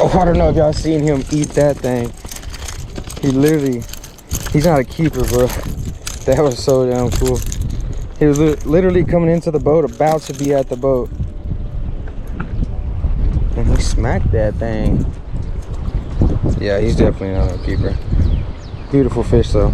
Oh, I don't know if y'all seen him eat that thing. He's not a keeper, bro. That was so damn cool. He was literally coming into the boat, about to be at the boat. And he smacked that thing. Yeah, he's definitely not a keeper. Beautiful fish though.